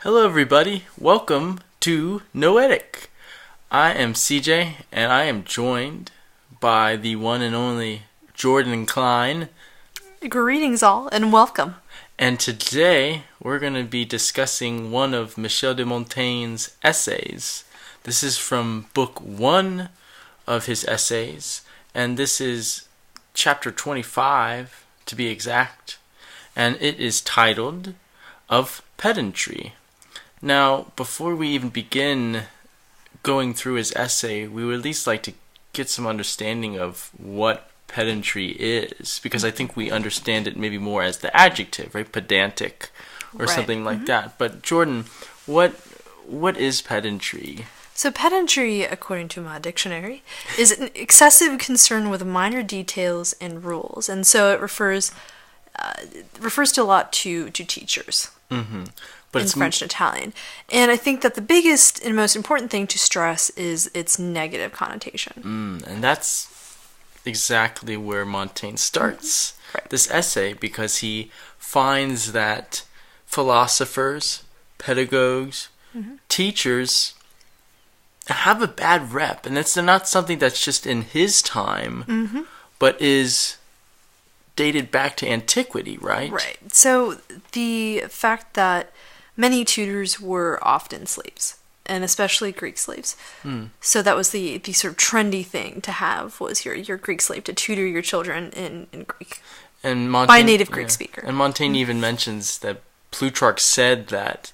Hello everybody, welcome to Noetic. I am CJ and I am joined by the one and only Jordan Cline. Greetings all and welcome. And today we're going to be discussing one of Michel de Montaigne's essays. This is from book 1 of his essays, and this is chapter 25 to be exact, and it is titled Of Pedantry. Now, before we even begin going through his essay, we would at least like to get some understanding of what pedantry is, because I think we understand it maybe more as the adjective, right? Pedantic or something like that. But Jordan, what is pedantry? So pedantry, according to my dictionary, is an excessive concern with minor details and rules, and so it refers to a lot to teachers. But in French and Italian. And I think that the biggest and most important thing to stress is its negative connotation. And that's exactly where Montaigne starts this essay, because he finds that philosophers, pedagogues, teachers have a bad rep. And that's not something that's just in his time, but is dated back to antiquity, right? Right. So the fact that many tutors were often slaves, and especially Greek slaves. So that was the sort of trendy thing to have, was your Greek slave to tutor your children in Greek. And Montaigne, by a native Greek speaker. And Montaigne even mentions that Plutarch said that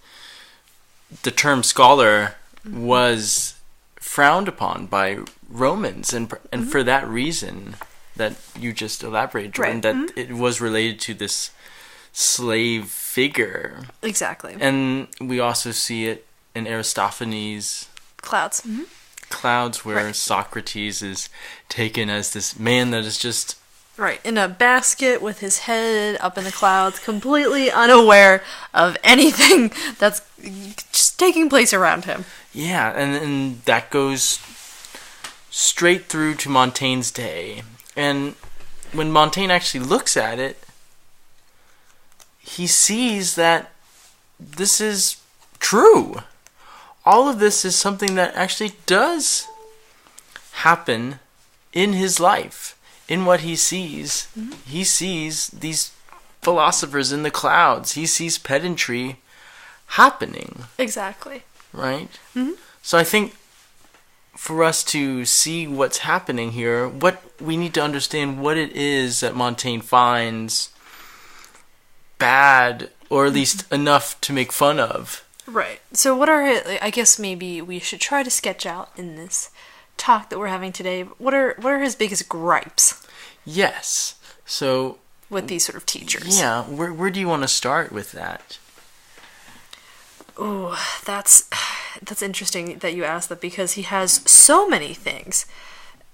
the term scholar was frowned upon by Romans, and for that reason that you just elaborated, Jordan, that it was related to this slave figure. Exactly. And we also see it in Aristophanes' Clouds. Clouds, where Socrates is taken as this man that is just... in a basket with his head up in the clouds, completely unaware of anything that's just taking place around him. Yeah, and that goes straight through to Montaigne's day. And when Montaigne actually looks at it, he sees that this is true. All of this is something that actually does happen in his life. In what he sees, he sees these philosophers in the clouds. He sees pedantry happening. Exactly. Right? So I think for us to see what's happening here, what we need to understand what it is that Montaigne finds bad, or at least enough to make fun of. Right. So what are, I guess maybe we should try to sketch out in this talk that we're having today, what are his biggest gripes? Yes. So with these sort of teachers. Yeah, where do you want to start with that? Oh, that's interesting that you asked that, because he has so many things.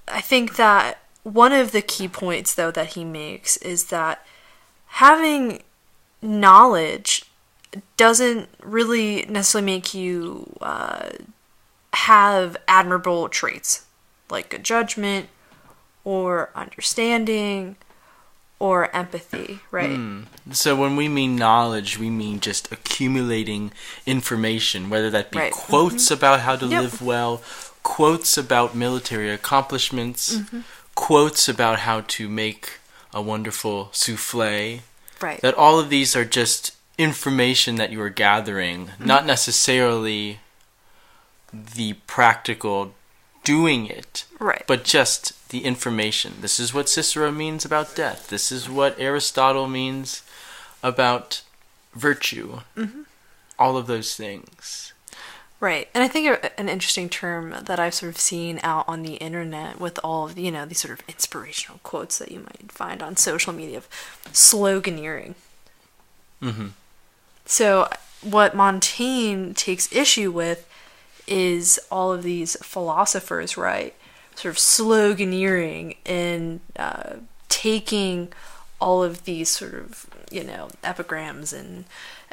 I think that one of the key points, though, that he makes is that having knowledge doesn't really necessarily make you have admirable traits like good judgment or understanding or empathy, right? So when we mean knowledge, we mean just accumulating information, whether that be quotes about how to live well, quotes about military accomplishments, quotes about how to make a wonderful souffle. Right. That all of these are just information that you are gathering, not necessarily the practical doing it, but just the information. This is what Cicero means about death. This is what Aristotle means about virtue. All of those things. Right. And I think an interesting term that I've sort of seen out on the internet with all of, these sort of inspirational quotes that you might find on social media, of sloganeering. So what Montaigne takes issue with is all of these philosophers, right? Sort of sloganeering and taking all of these sort of, epigrams and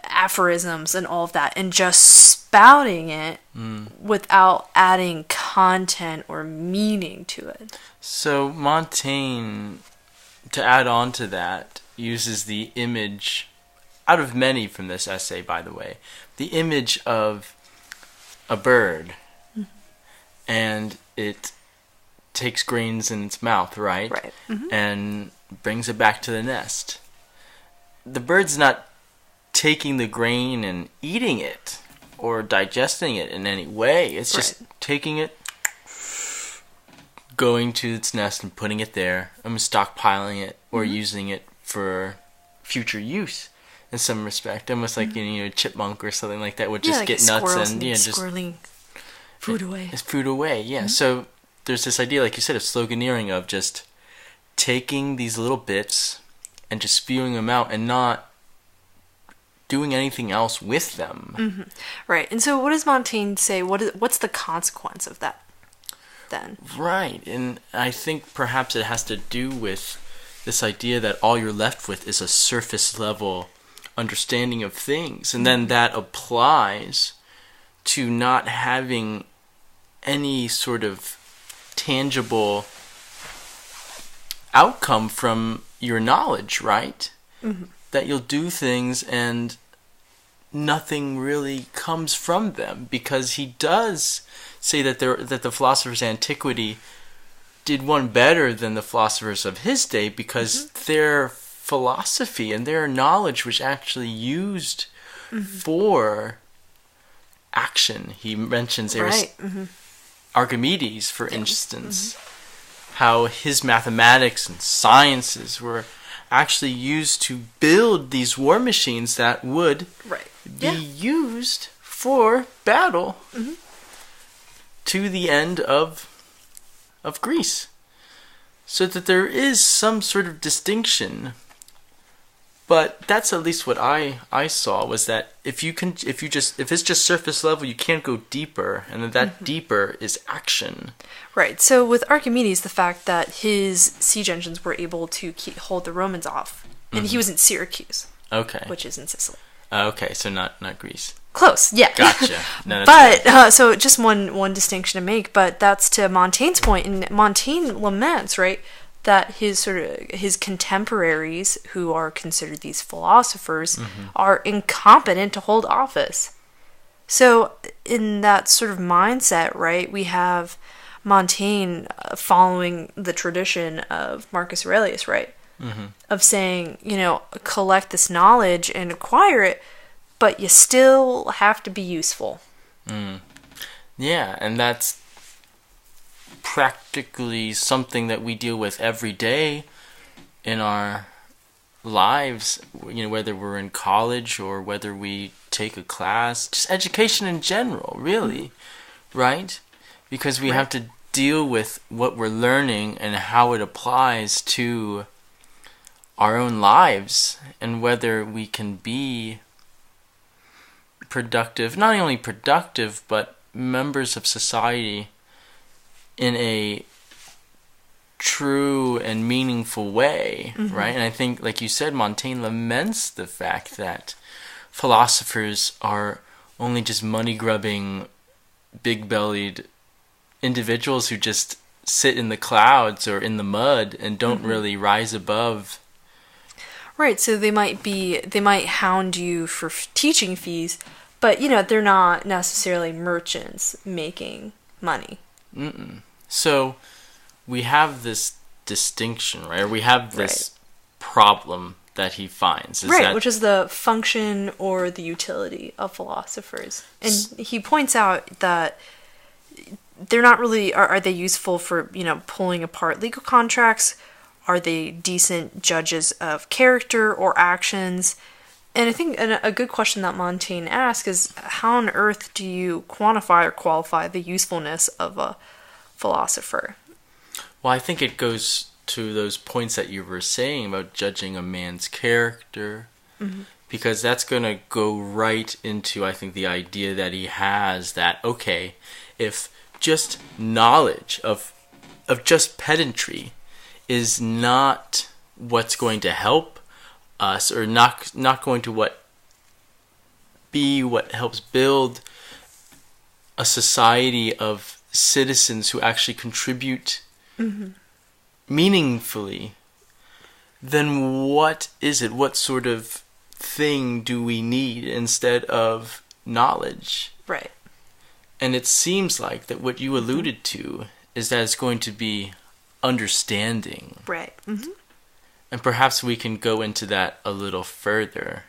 aphorisms and all of that and just spouting it without adding content or meaning to it. So Montaigne, to add on to that, uses the image out of many from this essay, by the way, the image of a bird, and it takes grains in its mouth, right? Right. Mm-hmm. And brings it back to the nest. The bird's not taking the grain and eating it or digesting it in any way. It's just taking it, going to its nest and putting it there, and stockpiling it or using it for future use in some respect. Almost like a chipmunk or something like that would just like get nuts and just squirreling food away. It's food away, yeah. So there's this idea, like you said, of sloganeering, of just taking these little bits and just spewing them out and not doing anything else with them. Mm-hmm. Right. And so what does Montaigne say? What's the consequence of that then? Right. And I think perhaps it has to do with this idea that all you're left with is a surface level understanding of things. And then that applies to not having any sort of tangible outcome from your knowledge, right? Mm-hmm. That you'll do things and nothing really comes from them, because he does say that the philosophers of antiquity did one better than the philosophers of his day, because their philosophy and their knowledge was actually used for action. He mentions Archimedes, for instance, how his mathematics and sciences were actually used to build these war machines that would be used for battle to the end of Greece. So that there is some sort of distinction. But that's at least what I saw, was that if it's just surface level, you can't go deeper, and that deeper is action. Right. So with Archimedes, the fact that his siege engines were able to hold the Romans off, and he was in Syracuse, which is in Sicily. Okay, so not Greece. Close, yeah. Gotcha. No, but so just one distinction to make, but that's to Montaigne's point, and Montaigne laments, right, that his contemporaries, who are considered these philosophers, are incompetent to hold office. So in that sort of mindset, right, we have Montaigne following the tradition of Marcus Aurelius, right, of saying, collect this knowledge and acquire it, but you still have to be useful. Yeah, and that's practically something that we deal with every day in our lives, whether we're in college or whether we take a class, just education in general, really, right? Because we have to deal with what we're learning and how it applies to our own lives, and whether we can be productive, not only productive, but members of society in a true and meaningful way, right? And I think, like you said, Montaigne laments the fact that philosophers are only just money-grubbing, big-bellied individuals who just sit in the clouds or in the mud and don't really rise above. Right, so they might hound you for teaching fees, but they're not necessarily merchants making money. So we have this distinction, right? Or we have this problem that he finds. Which is the function or the utility of philosophers. And he points out that they're not really, are they useful for, pulling apart legal contracts? Are they decent judges of character or actions? And I think a good question that Montaigne asks is, how on earth do you quantify or qualify the usefulness of a philosopher? Well, I think it goes to those points that you were saying about judging a man's character, because that's going to go right into, I think, the idea that he has that, okay, if just knowledge of just pedantry is not what's going to help us, or not going to what helps build a society of citizens who actually contribute meaningfully, then what is it? What sort of thing do we need instead of knowledge? Right. And it seems like that what you alluded to is that it's going to be understanding. Right. Mm-hmm. And perhaps we can go into that a little further,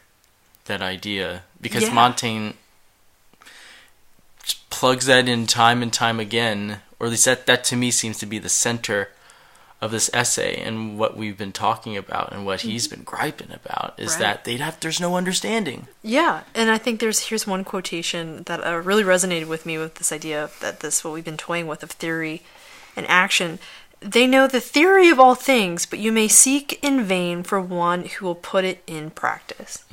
that idea, because Montaigne plugs that in time and time again, or at least that to me seems to be the center of this essay and what we've been talking about and what he's been griping about is that there's no understanding. Yeah, and I think here's one quotation that really resonated with me with this idea that what we've been toying with of theory and action. They know the theory of all things, but you may seek in vain for one who will put it in practice.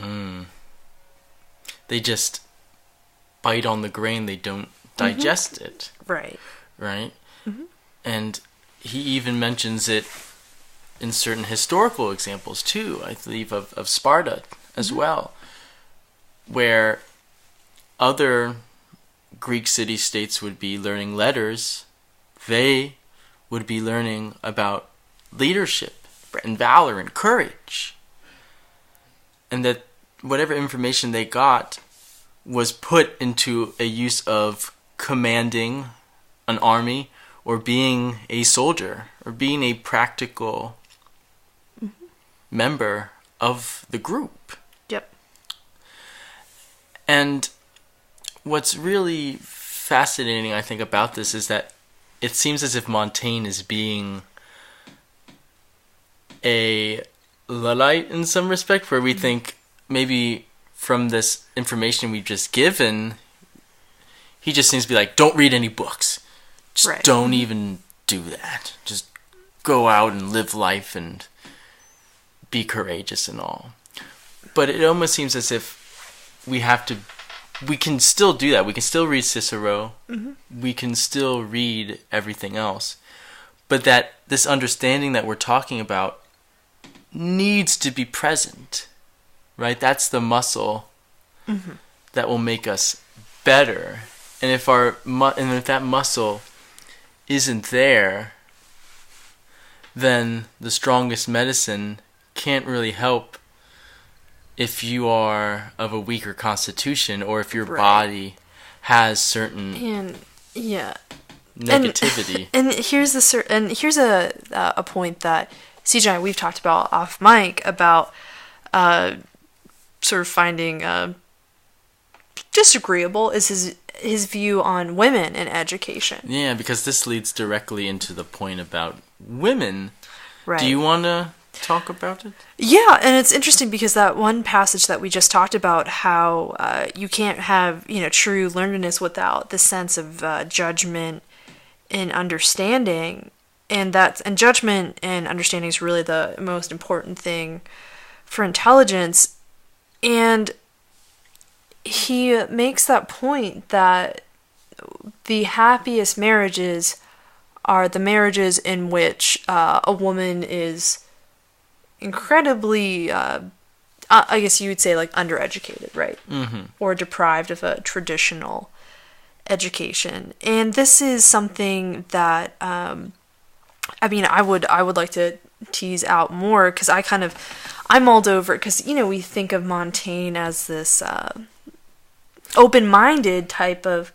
They just bite on the grain, they don't digest it. Right. Right? Mm-hmm. And he even mentions it in certain historical examples too, I believe, of Sparta as well, where other Greek city-states would be learning letters. They would be learning about leadership and valor and courage. And that whatever information they got was put into a use of commanding an army or being a soldier or being a practical member of the group. Yep. And what's really fascinating, I think, about this is that it seems as if Montaigne is being a Luddite in some respect, where we think maybe from this information we've just given, he just seems to be like, don't read any books. Just don't even do that. Just go out and live life and be courageous and all. But it almost seems as if we can still do that. We can still read Cicero. Mm-hmm. We can still read everything else. But that this understanding that we're talking about needs to be present, right? That's the muscle that will make us better. And if that muscle isn't there, then the strongest medicine can't really help if you are of a weaker constitution or if your body has certain negativity. And here's a point that CJ and I, we've talked about off mic about sort of finding disagreeable is his view on women and education. Yeah, because this leads directly into the point about women. Right. Do you want to talk about it? Yeah, and it's interesting because that one passage that we just talked about, how you can't have true learnedness without the sense of judgment and understanding, and judgment and understanding is really the most important thing for intelligence. And he makes that point that the happiest marriages are the marriages in which a woman is incredibly, I guess you would say, like, undereducated, right? Mm-hmm. Or deprived of a traditional education. And this is something that, I would like to tease out more, because I mulled over it, because, we think of Montaigne as this open-minded type of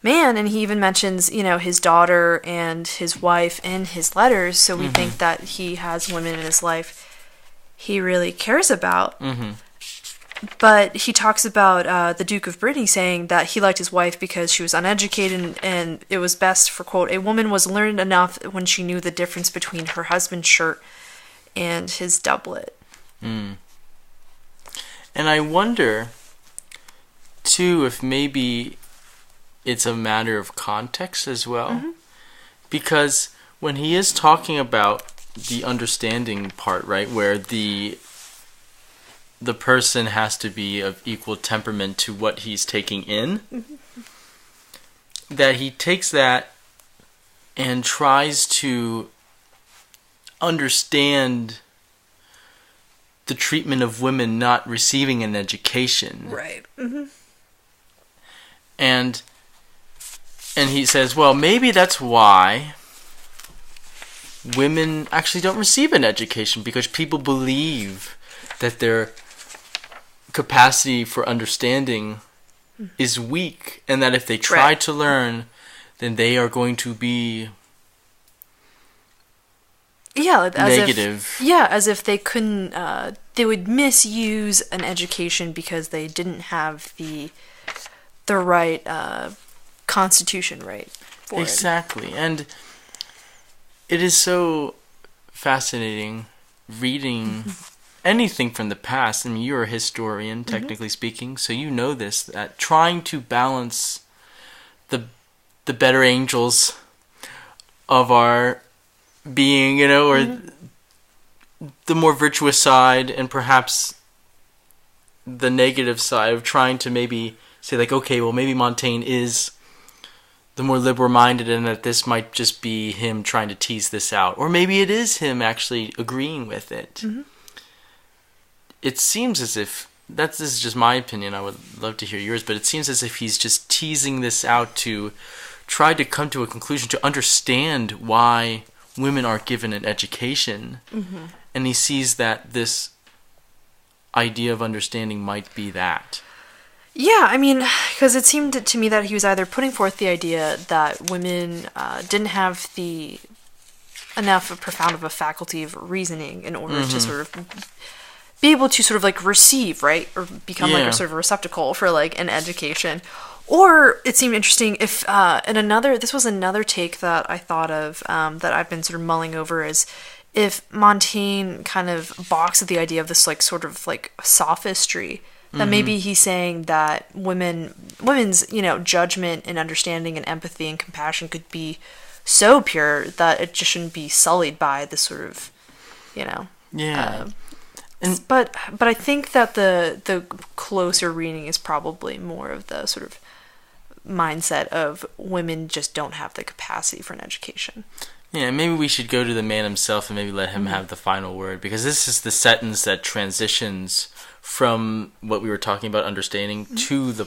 man, and he even mentions, his daughter and his wife in his letters, so we think that he has women in his life he really cares about. Mm-hmm. But he talks about the Duke of Brittany saying that he liked his wife because she was uneducated, and it was best for, quote, a woman was learned enough when she knew the difference between her husband's shirt and his doublet. And I wonder, too, if maybe it's a matter of context as well. Mm-hmm. Because when he is talking about the understanding part, right, where the person has to be of equal temperament to what he's taking in, that he takes that and tries to understand the treatment of women not receiving an education. Right. Mm-hmm. And he says, well, maybe that's why women actually don't receive an education, because people believe that they're capacity for understanding is weak, and that if they try to learn, then they are going to be negative. As if they couldn't, they would misuse an education because they didn't have the right constitution right for exactly. And it is so fascinating reading anything from the past. I mean, you're a historian, technically speaking, so you know this, that trying to balance the better angels of our being, you know, or the more virtuous side, and perhaps the negative side of trying to maybe say, like, okay, well, maybe Montaigne is the more liberal-minded, and that this might just be him trying to tease this out. Or maybe it is him actually agreeing with it. It seems as if, this is just my opinion, I would love to hear yours, but it seems as if he's just teasing this out to try to come to a conclusion, to understand why women aren't given an education. And he sees that this idea of understanding might be that. Yeah, I mean, because it seemed to me that he was either putting forth the idea that women didn't have enough of profound of a faculty of reasoning in order to sort of be able to sort of like receive, right, or become like a sort of a receptacle for like an education. Or it seemed interesting if this was another take that I thought of, that I've been sort of mulling over, is if Montaigne kind of balks at the idea of this like sort of like sophistry, that maybe he's saying that women's, you know, judgment and understanding and empathy and compassion could be so pure that it just shouldn't be sullied by this sort of, you know. But I think that the closer reading is probably more of the sort of mindset of women just don't have the capacity for an education. Yeah, maybe we should go to the man himself and maybe let him have the final word, because this is the sentence that transitions from what we were talking about understanding to the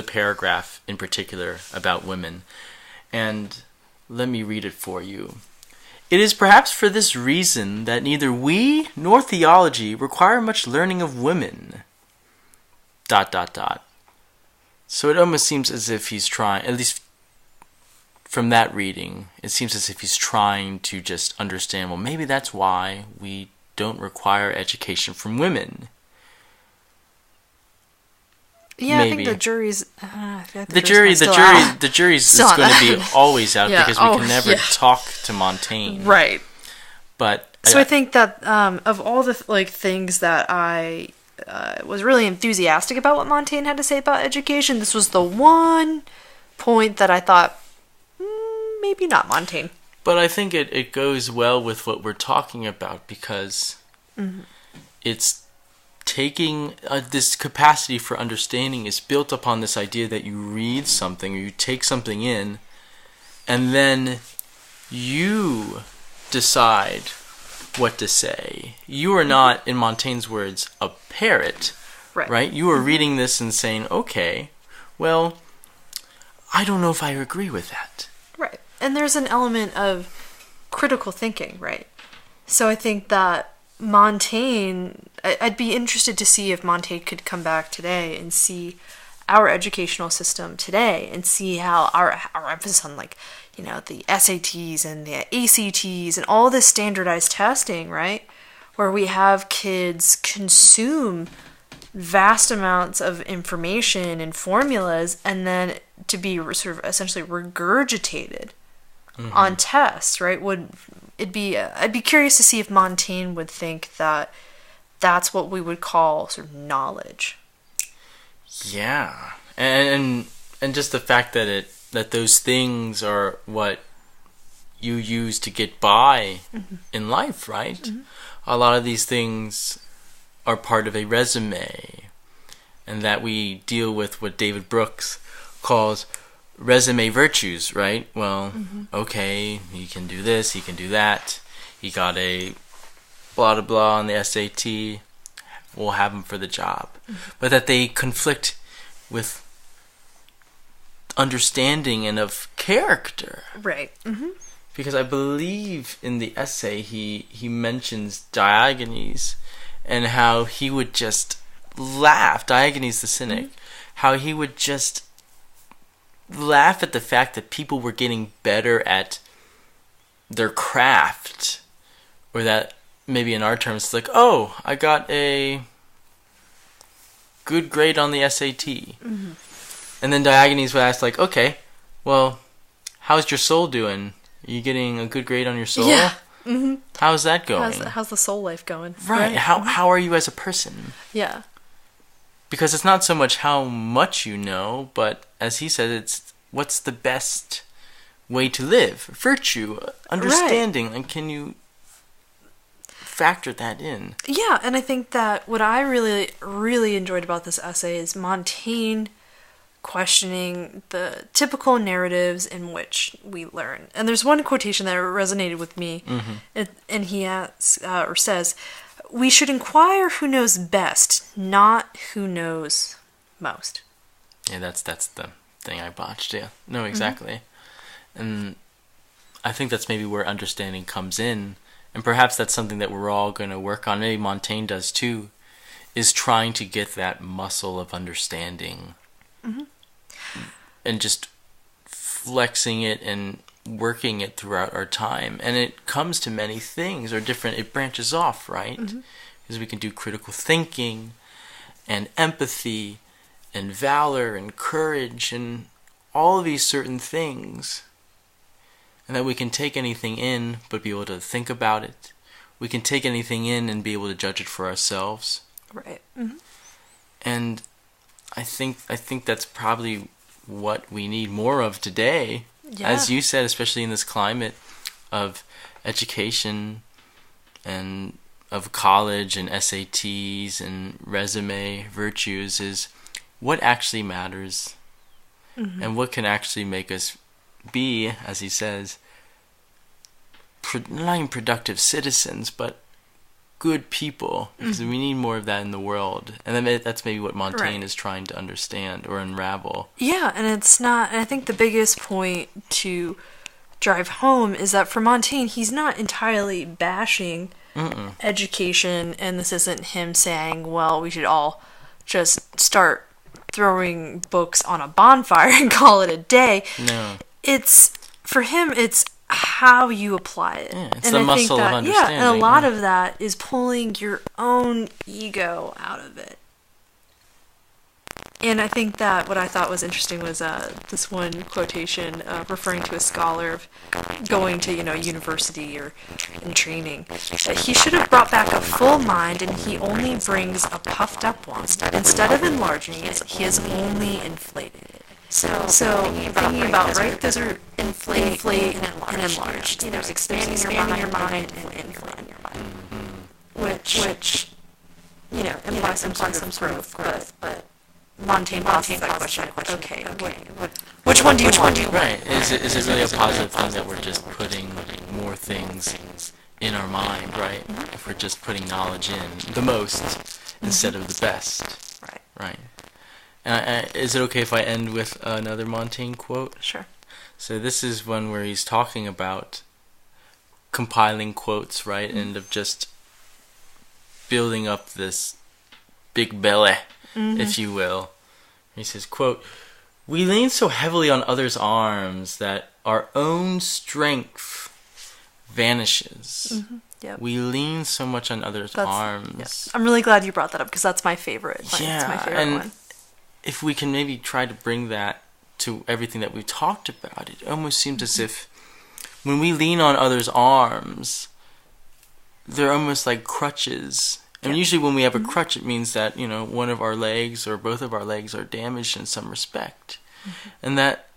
paragraph in particular about women. And let me read it for you. It is perhaps for this reason that neither we nor theology require much learning of women. ... So it almost seems as if he's trying, at least from that reading, it seems as if he's trying to just understand, well, maybe that's why we don't require education from women. Yeah, maybe. I think the jury's... the jury's is going to be always out, because we can never talk to Montaigne. Right. But so I think that of all the like things that I was really enthusiastic about what Montaigne had to say about education, this was the one point that I thought, maybe not Montaigne. But I think it goes well with what we're talking about, because it's taking this capacity for understanding is built upon this idea that you read something or you take something in, and then you decide what to say. You are not, in Montaigne's words, a parrot, right? You are reading this and saying, okay, well, I don't know if I agree with that. Right. And there's an element of critical thinking, right? So I think that Montaigne, I'd be interested to see if Montaigne could come back today and see our educational system today and see how our emphasis on, like, you know, the SATs and the ACTs and all this standardized testing, right? Where we have kids consume vast amounts of information and formulas and then to be sort of essentially regurgitated on tests, right? I'd be curious to see if Montaigne would think that that's what we would call sort of knowledge. Yeah, and just the fact that those things are what you use to get by in life, right? A lot of these things are part of a resume, and that we deal with what David Brooks calls resume virtues, right? Well, okay, he can do this, he can do that. He got a blah, blah, blah on the SAT. We'll have him for the job. But that they conflict with understanding and of character. Right. Because I believe in the essay he mentions Diogenes and how he would just laugh, Diogenes the Cynic, how he would just laugh at the fact that people were getting better at their craft, or that maybe in our terms it's like, oh, I got a good grade on the SAT. And then Diogenes would ask, like, okay, well, how's your soul doing? Are you getting a good grade on your soul? Yeah. How's that going? How's the soul life going? Right. How are you as a person? Yeah. Because it's not so much how much you know, but as he said, it's what's the best way to live, virtue, understanding, and can you factor that in? Yeah, and I think that what I really, really enjoyed about this essay is Montaigne questioning the typical narratives in which we learn. And there's one quotation that resonated with me, and he asks, or says, "We should inquire who knows best, not who knows most." Yeah, that's the thing I botched. Yeah, no, exactly. And I think that's maybe where understanding comes in, and perhaps that's something that we're all going to work on. Maybe Montaigne does too, is trying to get that muscle of understanding, and just flexing it and working it throughout our time. And it comes to many things, or different, it branches off, right? Because we can do critical thinking and empathy and valor and courage and all of these certain things. And that we can take anything in but be able to think about it. We can take anything in and be able to judge it for ourselves. Right. And I think that's probably what we need more of today. Yeah. As you said, especially in this climate of education and of college and SATs and resume virtues, is what actually matters and what can actually make us be, as he says, not even productive citizens, but good people, because we need more of that in the world. And then that's maybe what Montaigne is trying to understand or unravel. Yeah, and it's not, and I think the biggest point to drive home is that for Montaigne, he's not entirely bashing education, and this isn't him saying, well, we should all just start throwing books on a bonfire and call it a day. No. It's, for him, it's how you apply it. Yeah, it's the muscle of understanding. Yeah, and a lot of that is pulling your own ego out of it. And I think that what I thought was interesting was this one quotation referring to a scholar of going to, university or in training. That he should have brought back a full mind, and he only brings a puffed up one. Instead of enlarging it, he has only inflated it. So thinking about, right, those are inflate and enlarge. Expanding your mind and inflating your mind. Which implies some sort of growth, but Montaigne poses that question. Okay, which one do you want? Right. Is it really a positive thing that we're just putting more things in our mind, right? If we're just putting knowledge in, the most, instead of the best. Right. And is it okay if I end with another Montaigne quote? Sure. So this is one where he's talking about compiling quotes, right? And of just building up this big belly, if you will. He says, quote, "We lean so heavily on others' arms that our own strength vanishes." Yep. We lean so much on others' arms. Yes. I'm really glad you brought that up, because that's my favorite. Yeah, it's my favorite one. If we can maybe try to bring that to everything that we've talked about, it almost seems as if when we lean on others' arms, they're almost like crutches. And usually when we have a crutch, it means that, one of our legs or both of our legs are damaged in some respect. And that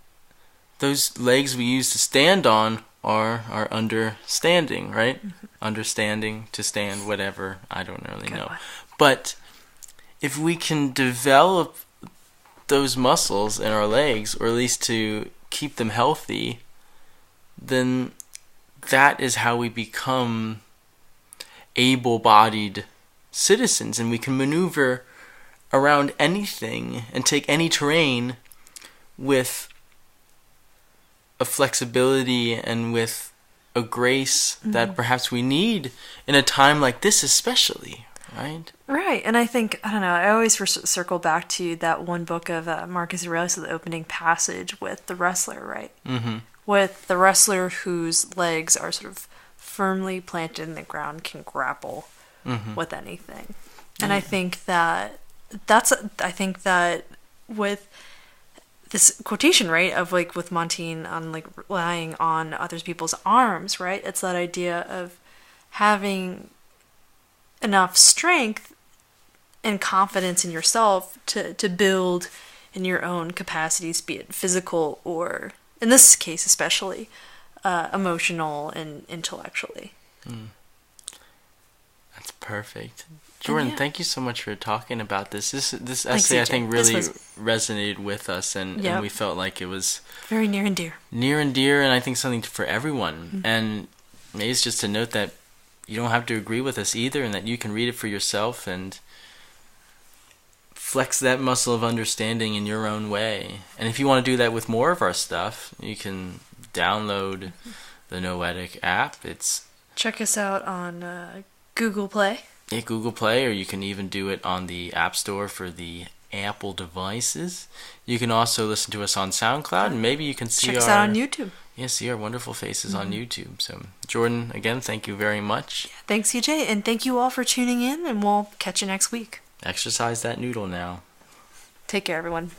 those legs we use to stand on are understanding, right? Understanding, to stand, whatever. I don't really know. But if we can develop those muscles in our legs, or at least to keep them healthy, then that is how we become able-bodied citizens, and we can maneuver around anything and take any terrain with a flexibility and with a grace that perhaps we need in a time like this especially, right? Right, and I think, I don't know, I always circle back to that one book of Marcus Aurelius, the opening passage with the wrestler, right? Mm-hmm. With the wrestler whose legs are sort of firmly planted in the ground can grapple with anything. And I think that with this quotation, right, of like with Montaigne on like relying on other people's arms, right? It's that idea of having enough strength and confidence in yourself to build in your own capacities, be it physical or, in this case especially, emotional and intellectually. That's perfect. Jordan, thank you so much for talking about this. This Thanks, essay, CJ. I think, really resonated with us, and we felt like it was very near and dear. Near and dear, and I think something for everyone. And maybe it's just to note that you don't have to agree with us either, and that you can read it for yourself and flex that muscle of understanding in your own way. And if you want to do that with more of our stuff, you can download the Noetic app. Check us out on Google Play. Yeah, Google Play, or you can even do it on the App Store for the Apple devices. You can also listen to us on SoundCloud, and maybe you can see Check us out on YouTube. Yeah, see our wonderful faces on YouTube. So, Jordan, again, thank you very much. Thanks, CJ, and thank you all for tuning in, and we'll catch you next week. Exercise that noodle now. Take care, everyone.